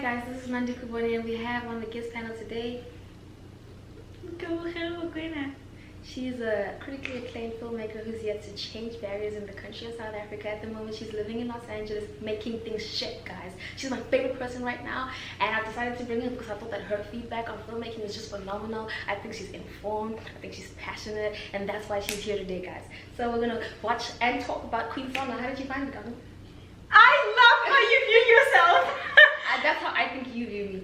guys, this is Mandy Kuboni and we have on the guest panel today Kamogelo, Mokoena. She's a critically acclaimed filmmaker who's yet to change barriers in the country of South Africa. At the moment, she's living in Los Angeles, making things shit, guys. She's my favorite person right now, and I decided to bring her because I thought that her feedback on filmmaking is just phenomenal. I think she's informed, I think she's passionate, and that's why she's here today, guys. So we're gonna watch and talk about Queen Sono. How did you find it, Gamu? I love how you view yourself. That's how I think you view me.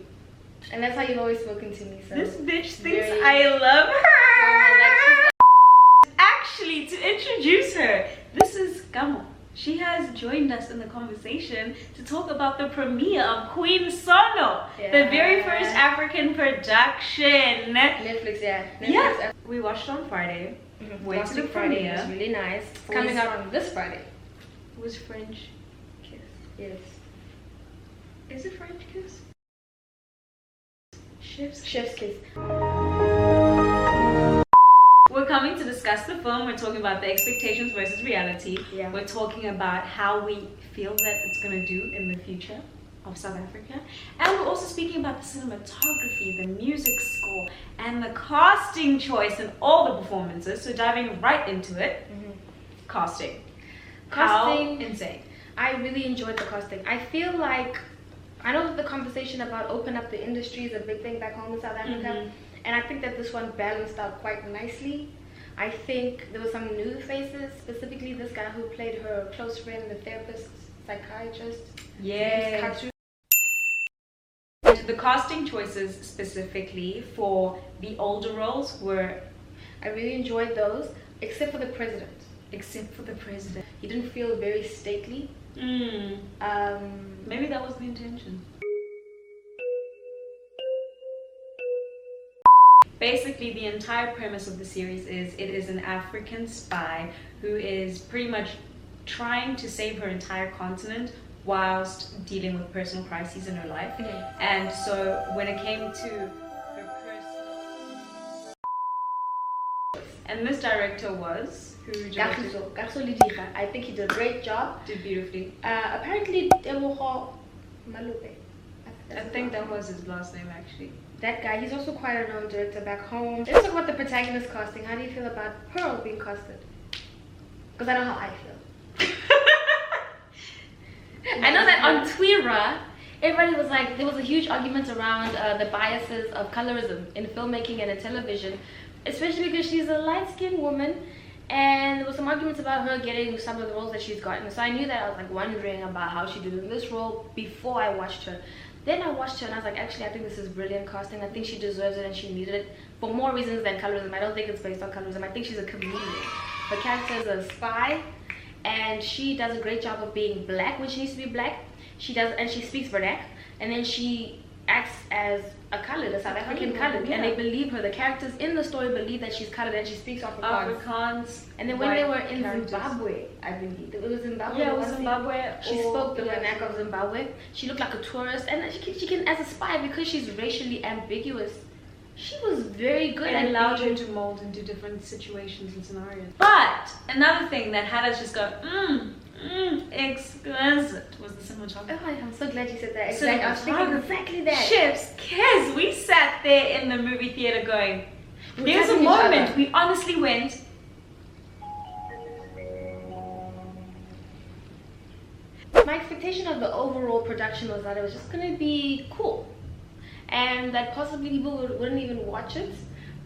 And that's how you've always spoken to me. So this bitch thinks I love her. Actually, to introduce her, this is Kamo. She has joined us in the conversation to talk about the premiere of Queen Sono, the very first African production. Netflix, yeah. Yeah. We watched on Friday. Went to the premiere. It was really nice. It's coming out on this Friday. It was French kiss. Yes. Is it French kiss? Chef's kiss. We're coming to discuss the film. We're talking about the expectations versus reality. Yeah. We're talking about how we feel that it's going to do in the future of South Africa. And we're also speaking about the cinematography, the music score, and the casting choice in all the performances. So diving right into it. Casting. How insane. I really enjoyed the casting. I feel like, I know that the conversation about open up the industry is a big thing back home in South Africa. And I think that this one balanced out quite nicely. I think there were some new faces, specifically this guy who played her close friend, the therapist, psychiatrist. Yeah. The casting choices specifically for the older roles were... I really enjoyed those, except for the president. Except for the president. He didn't feel very stately. Maybe that was the intention. Basically, the entire premise of the series is it is an African spy who is pretty much trying to save her entire continent whilst dealing with personal crises in her life. And so when it came to her personal... And this director was... who directed? I think he did a great job. Did beautifully. Apparently, Tebogo Malube. I think that was his last name actually. That guy, he's also quite a known director back home. Let's talk about the protagonist casting. How do you feel about Pearl being casted? Because I know how I feel. I know that on Twitter, everybody was like, there was a huge argument around the biases of colorism in filmmaking and in television, especially because she's a light-skinned woman, and there was some arguments about her getting some of the roles that she's gotten. So I knew that I was like wondering about how she did in this role before I watched her. Then I watched her and I was like, actually, I think this is brilliant casting. I think she deserves it and she needed it for more reasons than colorism. I don't think it's based on colorism. I think she's a comedian. Her character is a spy, and she does a great job of being black when she needs to be black. She does, and she speaks Vernac, and then she acts as a colored, a South African colored, and they believe her. The characters in the story believe that she's colored, and she speaks Afrikaans. And then when they were in Zimbabwe, I believe it was Zimbabwe. Yeah, it was Zimbabwe. She spoke the vernac of Zimbabwe. She looked like a tourist, and she can, as a spy, because she's racially ambiguous. She was very good and at allowed her to mold into different situations and scenarios. But another thing that had us just go, exquisite was the cinematography. Oh, I'm so glad you said that. Exactly. I was thinking exactly that. Chef's kiss. We sat there in the movie theater going, there's a moment we honestly went, my expectation of the overall production was that it was just going to be cool, and that possibly people wouldn't even watch it,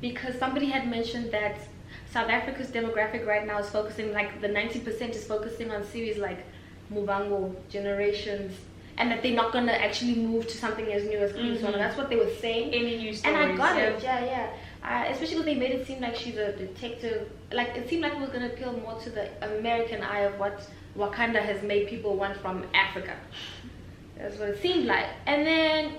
because somebody had mentioned that South Africa's demographic right now is focusing, like the 90% is focusing on series like Mubango, Generations, and that they're not going to actually move to something as new as Queen Sono. That's what they were saying. Any new stories. And I got it, yeah. Especially when they made it seem like she's a detective. Like, it seemed like it was going to appeal more to the American eye of what Wakanda has made people want from Africa. That's what it seemed like. And then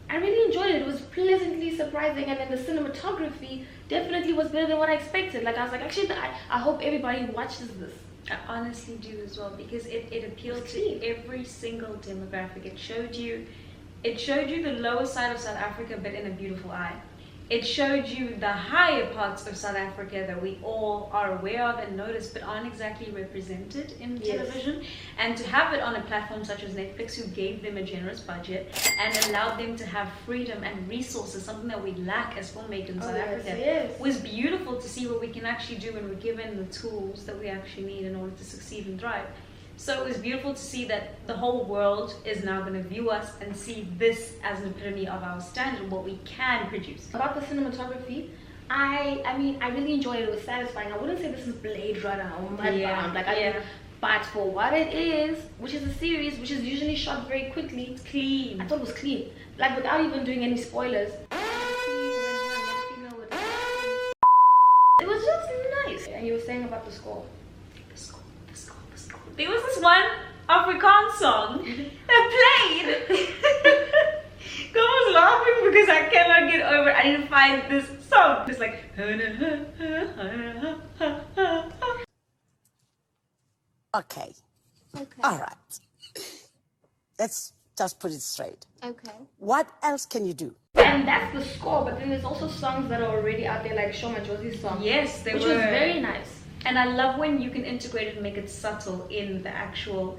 I really enjoyed it. It was pleasantly surprising, and then the cinematography definitely was better than what I expected. Like, I was like, actually, I hope everybody watches this. I honestly do as well, because it appealed to every single demographic. It showed you the lower side of South Africa, but in a beautiful eye. it showed you the higher parts of South Africa that we all are aware of and notice, but aren't exactly represented in television. And to have it on a platform such as Netflix, who gave them a generous budget and allowed them to have freedom and resources, something that we lack as filmmakers in South Africa, was beautiful to see what we can actually do when we're given the tools that we actually need in order to succeed and thrive. So it was beautiful to see that the whole world is now going to view us and see this as an epitome of our standard, what we can produce. About the cinematography, I mean, I really enjoyed it. It was satisfying. I wouldn't say this is Blade Runner or Mudbound. But for what it is, which is a series which is usually shot very quickly, It's clean. I thought it was clean. Like, without even doing any spoilers. It was just nice. And you were saying about the score. There was this one Afrikaans song that played. I was laughing because I cannot get over it. I didn't find this song. It's like. Okay. All right. Let's just put it straight. Okay. What else can you do? And that's the score, but then there's also songs that are already out there, like Shoma Josie's song. Yes, which was very nice. And I love when you can integrate it and make it subtle in the actual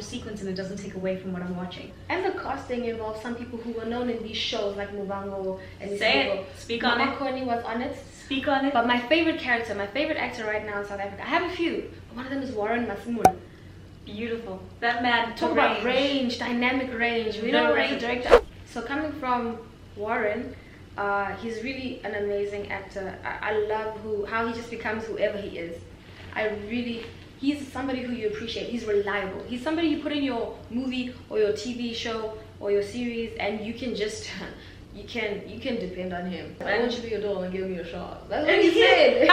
sequence, and it doesn't take away from what I'm watching. And the casting involves some people who were known in these shows, like Mubango and Speak on it. Mokoena was on it. Speak on it. But my favorite character, my favorite actor right now in South Africa, I have a few, but one of them is Warren Masimula. Beautiful. That man. Talk about range, dynamic range. We know as a director. So coming from Warren, he's really an amazing actor. I love how he just becomes whoever he is. He's somebody who you appreciate. He's reliable. He's somebody you put in your movie or your TV show or your series, and you can just you can depend on him. I want you to be your doll and give me a shot. That's what he said.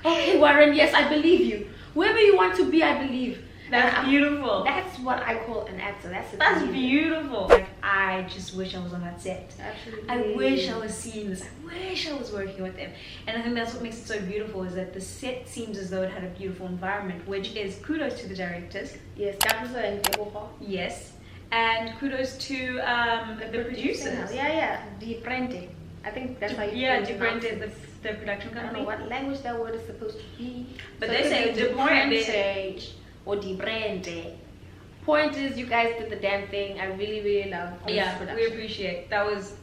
Okay, Warren. Yes, I believe you. Whoever you want to be, I believe. That's beautiful. That's what I call an actor. That's beautiful. Like, I just wish I was on that set. Absolutely. I wish I was seeing this. I wish I was working with them. And I think that's what makes it so beautiful, is that the set seems as though it had a beautiful environment, which is kudos to the directors. Yes, Gabriza and Deboha. Yes. And kudos to the producers. Yeah. Di Prente. I think that's how you Di Prente, the production company. I don't know what language that word is supposed to be. But so they say Di Prente or Di Prente. Point is, you guys did the damn thing. I really, really love this production. We appreciate. That was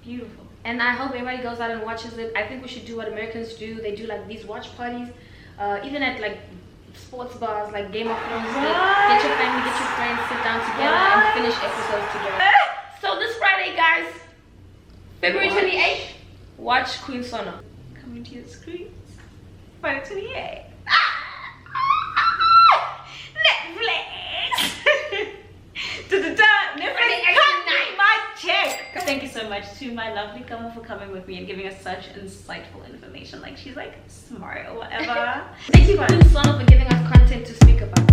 beautiful. And I hope everybody goes out and watches it. I think we should do what Americans do. They do like these watch parties, even at like sports bars, like Game of Thrones. Get your family, get your friends, sit down together and finish episodes together. So this Friday, guys, February 28th, watch Queen Sono. Coming to your screens. Friday 28th. Thank you so much to my lovely Kamo for coming with me and giving us such insightful information. Like, she's like smart or whatever. Thank you, Queen Sono, for giving us content to speak about.